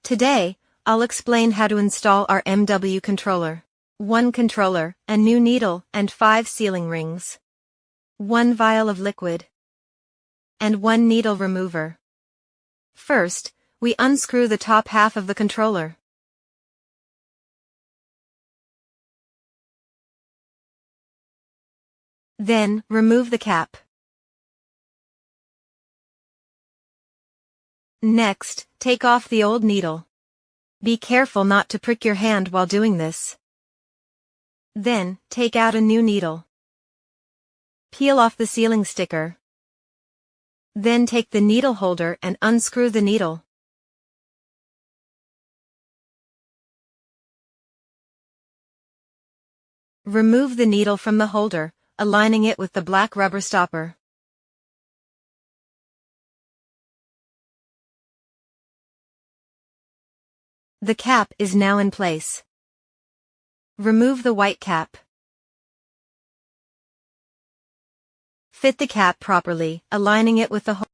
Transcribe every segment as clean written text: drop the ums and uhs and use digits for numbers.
Today, I'll explain how to install our MW controller. 1 controller, a new needle, and 5 sealing rings. 1 vial of liquid. And 1 needle remover. First, we unscrew the top half of the controller. Then, remove the cap. Next, take off the old needle. Be careful not to prick your hand while doing this. Then, take out a new needle. Peel off the sealing sticker. Then take the needle holder and unscrew the needle. Remove the needle from the holder, aligning it with the black rubber stopper. The cap is now in place. Remove the white cap. Fit the cap properly, aligning it with the holder.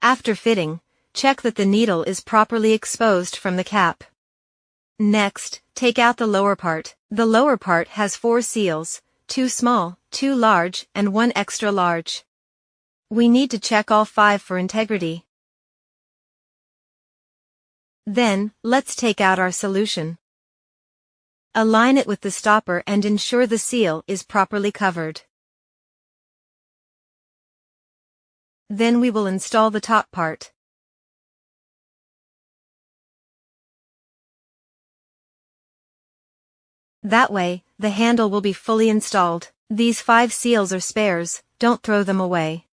After fitting, check that the needle is properly exposed from the cap. Next, take out the lower part. The lower part has 4 seals, 2 small, 2 large, and 1 extra large. We need to check all 5 for integrity. Then, let's take out our solution. Align it with the stopper and ensure the seal is properly covered. Then we will install the top part. That way, the handle will be fully installed. These 5 seals are spares, don't throw them away.